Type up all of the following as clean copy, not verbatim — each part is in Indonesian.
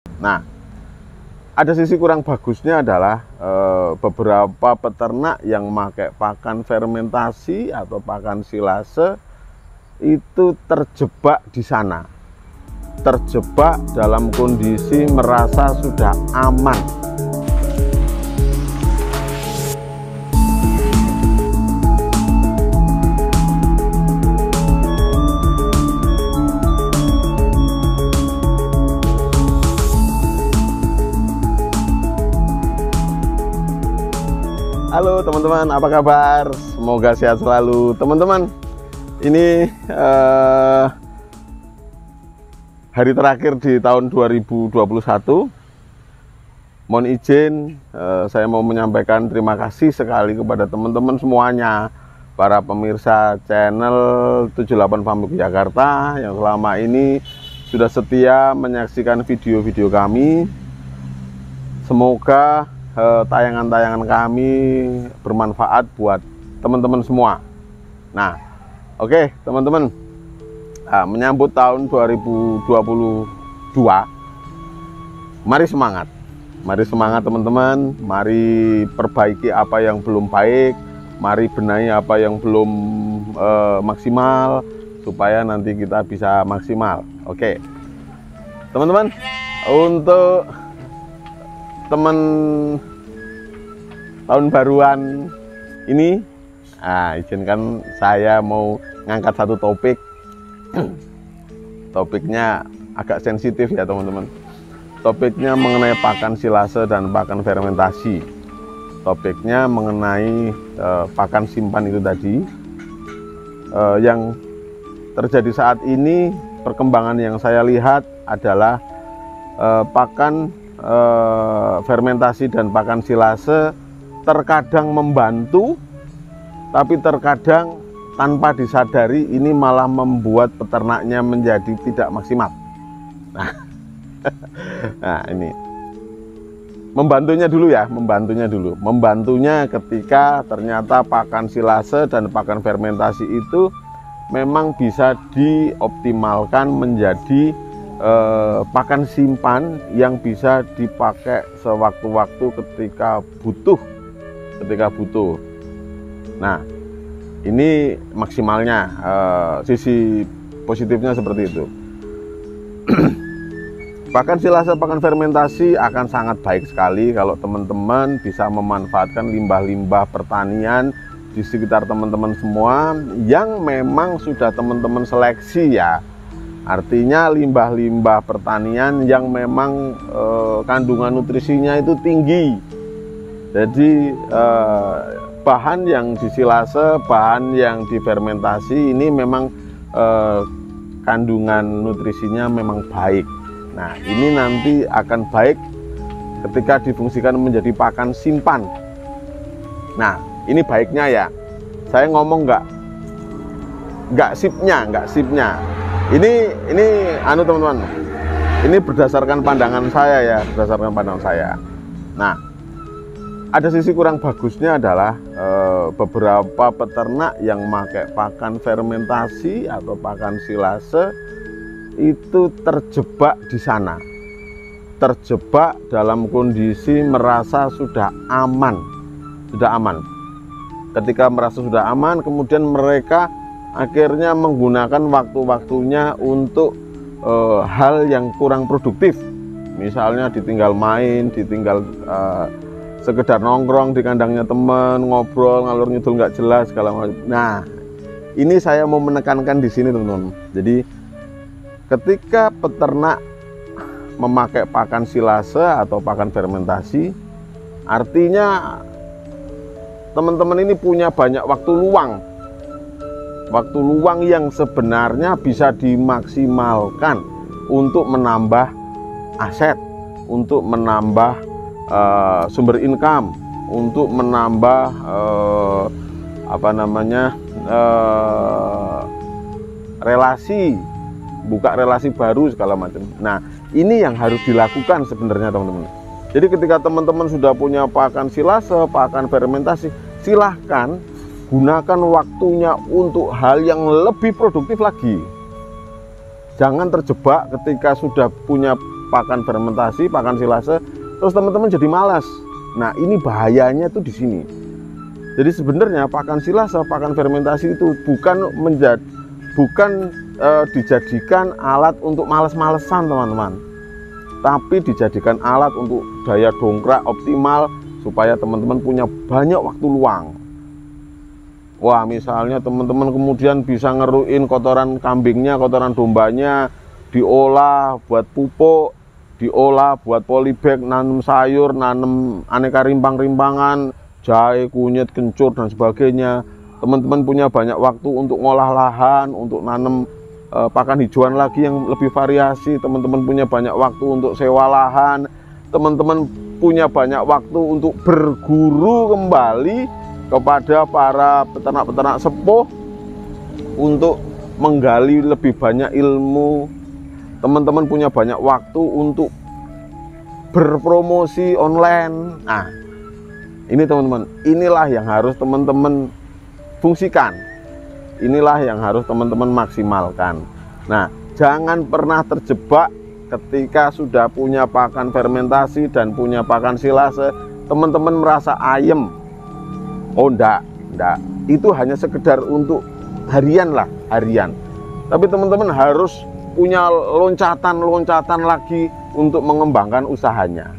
Nah, ada sisi kurang bagusnya adalah beberapa peternak yang pakai pakan fermentasi atau pakan silase itu terjebak di sana, terjebak dalam kondisi merasa sudah aman. Halo teman-teman, apa kabar? Semoga sehat selalu teman-teman. Ini hari terakhir di tahun 2021. Mohon izin, saya mau menyampaikan terima kasih sekali kepada teman-teman semuanya, para pemirsa channel 78 Farm Yogyakarta yang selama ini sudah setia menyaksikan video-video kami. Semoga tayangan-tayangan kami bermanfaat buat teman-teman semua. Nah, oke teman-teman, menyambut tahun 2022, mari semangat teman-teman, mari perbaiki apa yang belum baik, mari benahi apa yang belum maksimal, supaya nanti kita bisa maksimal. Oke teman-teman, untuk teman tahun baruan ini, izinkan saya mau ngangkat satu topik. Topiknya agak sensitif ya teman-teman. Topiknya mengenai pakan silase dan pakan fermentasi. Topiknya mengenai pakan simpan itu tadi. Yang terjadi saat ini, perkembangan yang saya lihat adalah pakan fermentasi dan pakan silase terkadang membantu, tapi terkadang tanpa disadari ini malah membuat peternaknya menjadi tidak maksimal. Nah ini membantunya dulu. Membantunya ketika ternyata pakan silase dan pakan fermentasi itu memang bisa dioptimalkan menjadi pakan simpan yang bisa dipakai sewaktu-waktu ketika butuh. Nah, ini maksimalnya, sisi positifnya seperti itu. Pakan silase, pakan fermentasi akan sangat baik sekali kalau teman-teman bisa memanfaatkan limbah-limbah pertanian di sekitar teman-teman semua yang memang sudah teman-teman seleksi ya. Artinya limbah-limbah pertanian yang memang kandungan nutrisinya itu tinggi. Jadi bahan yang disilase, bahan yang difermentasi ini memang kandungan nutrisinya memang baik. Nah, ini nanti akan baik ketika difungsikan menjadi pakan simpan. Nah, ini baiknya ya. Saya ngomong nggak sipnya. Ini teman-teman. Ini berdasarkan pandangan saya ya, Nah, ada sisi kurang bagusnya adalah beberapa peternak yang pakai pakan fermentasi atau pakan silase itu terjebak di sana, terjebak dalam kondisi merasa sudah aman. Ketika merasa sudah aman, kemudian mereka akhirnya menggunakan waktu-waktunya untuk hal yang kurang produktif. Misalnya ditinggal main, ditinggal sekedar nongkrong di kandangnya teman, ngobrol ngalur ngidul nggak jelas segala macam. Nah, ini saya mau menekankan di sini teman-teman. Jadi ketika peternak memakai pakan silase atau pakan fermentasi, artinya teman-teman ini punya banyak waktu luang yang sebenarnya bisa dimaksimalkan untuk menambah aset, untuk menambah sumber income, untuk menambah relasi, buka relasi baru segala macam. Nah, ini yang harus dilakukan sebenarnya teman-teman. Jadi ketika teman-teman sudah punya pakan silase, pakan fermentasi, silahkan gunakan waktunya untuk hal yang lebih produktif lagi. Jangan terjebak ketika sudah punya pakan fermentasi, pakan silase, terus teman-teman jadi malas. Nah, ini bahayanya tuh di sini. Jadi sebenarnya pakan silase, pakan fermentasi itu bukan dijadikan alat untuk males-malesan teman-teman, tapi dijadikan alat untuk daya dongkrak optimal supaya teman-teman punya banyak waktu luang. Wah, misalnya teman-teman kemudian bisa ngeruin kotoran kambingnya, kotoran dombanya, diolah buat pupuk, diolah buat polybag, nanam sayur, nanam aneka rimpang-rimpangan, jahe, kunyit, kencur, dan sebagainya. Teman-teman punya banyak waktu untuk ngolah lahan, untuk nanam pakan hijauan lagi yang lebih variasi. Teman-teman punya banyak waktu untuk sewa lahan. Teman-teman punya banyak waktu untuk berguru kembali kepada para peternak-peternak sepuh untuk menggali lebih banyak ilmu. Teman-teman punya banyak waktu untuk berpromosi online. Nah, ini teman-teman, inilah yang harus teman-teman fungsikan. Inilah yang harus teman-teman maksimalkan. Nah, jangan pernah terjebak ketika sudah punya pakan fermentasi dan punya pakan silase, teman-teman merasa ayem. Oh, enggak. Itu hanya sekedar untuk harian lah, harian. Tapi teman-teman harus punya loncatan lagi untuk mengembangkan usahanya.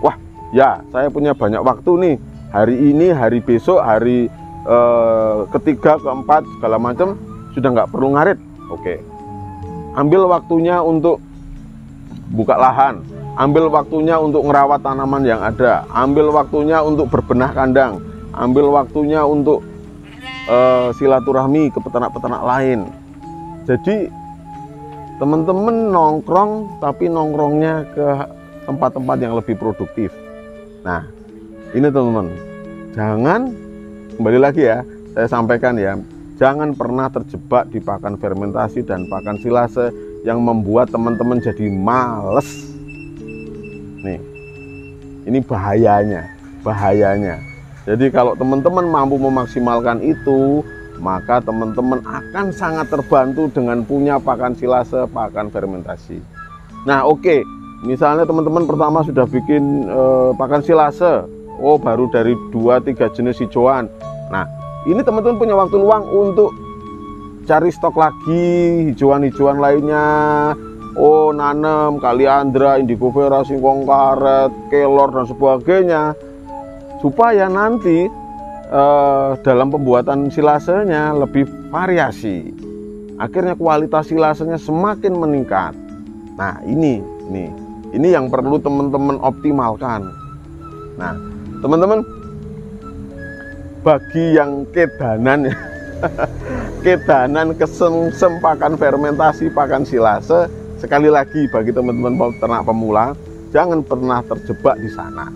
Wah, ya, saya punya banyak waktu nih. Hari ini, hari besok, hari ketiga, keempat, segala macam sudah nggak perlu ngarit. Oke, ambil waktunya untuk buka lahan, ambil waktunya untuk ngerawat tanaman yang ada, ambil waktunya untuk berbenah kandang, ambil waktunya untuk silaturahmi ke peternak-peternak lain. Jadi teman-teman nongkrong, tapi nongkrongnya ke tempat-tempat yang lebih produktif. Nah, ini teman-teman, jangan, kembali lagi ya, saya sampaikan ya, jangan pernah terjebak di pakan fermentasi dan pakan silase yang membuat teman-teman jadi males. Nih, ini bahayanya. Jadi kalau teman-teman mampu memaksimalkan itu, maka teman-teman akan sangat terbantu dengan punya pakan silase, pakan fermentasi. Nah, oke, misalnya teman-teman pertama sudah bikin pakan silase, oh baru dari 2-3 jenis hijauan. Nah, ini teman-teman punya waktu luang untuk cari stok lagi hijauan-hijauan lainnya. Oh, nanam kaliandra, indigo vera, singkong karet, kelor, dan sebagainya, supaya nanti dalam pembuatan silasenya lebih variasi. Akhirnya kualitas silasenya semakin meningkat. Nah, ini yang perlu teman-teman optimalkan. Nah, teman-teman, bagi yang kedanan kedanan kesengsem pakan fermentasi, pakan silase, sekali lagi bagi teman-teman peternak pemula, jangan pernah terjebak di sana.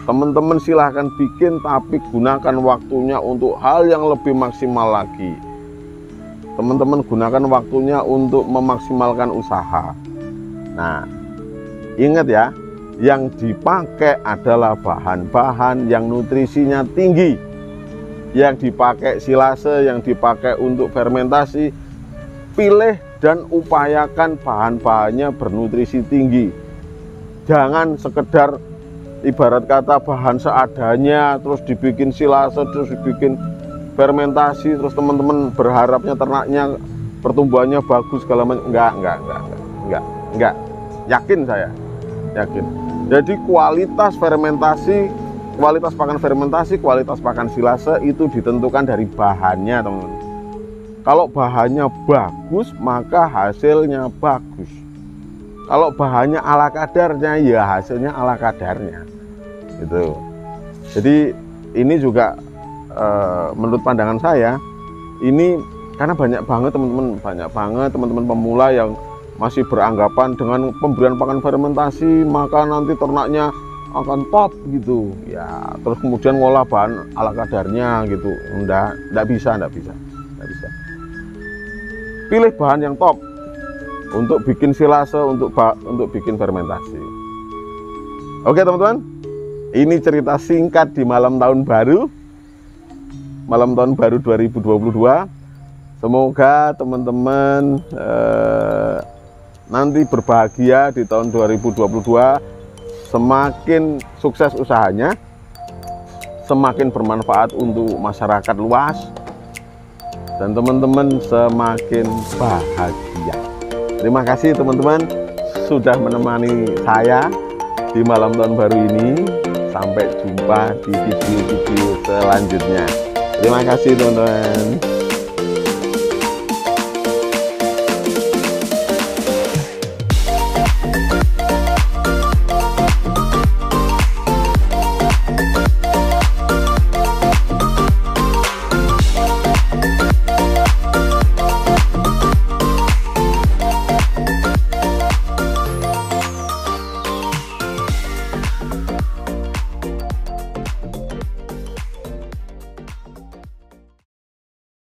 Teman-teman silahkan bikin, tapi gunakan waktunya untuk hal yang lebih maksimal lagi. Teman-teman gunakan waktunya untuk memaksimalkan usaha. Nah, ingat ya, yang dipakai adalah bahan-bahan yang nutrisinya tinggi. Yang dipakai silase, yang dipakai untuk fermentasi, pilih dan upayakan bahan-bahannya bernutrisi tinggi. Jangan sekedar ibarat kata bahan seadanya, terus dibikin silase, terus dibikin fermentasi, terus teman-teman berharapnya ternaknya pertumbuhannya bagus segala macam. Enggak. Yakin saya, yakin. Jadi kualitas fermentasi, kualitas pakan fermentasi, kualitas pakan silase itu ditentukan dari bahannya, teman-teman. Kalau bahannya bagus, maka hasilnya bagus. Kalau bahannya ala kadarnya, ya hasilnya ala kadarnya. Gitu. Jadi ini juga menurut pandangan saya, ini karena banyak banget teman-teman pemula yang masih beranggapan dengan pemberian pakan fermentasi maka nanti ternaknya akan top gitu ya, terus kemudian ngolah bahan ala kadarnya gitu. Enggak bisa. Pilih bahan yang top untuk bikin silase, untuk bikin fermentasi. Oke teman-teman, ini cerita singkat di malam tahun baru 2022. Semoga teman-teman nanti berbahagia di tahun 2022, semakin sukses usahanya, semakin bermanfaat untuk masyarakat luas, dan teman-teman semakin bahagia. Terima kasih teman-teman sudah menemani saya di malam tahun baru ini. Sampai jumpa di video-video selanjutnya. Terima kasih teman-teman.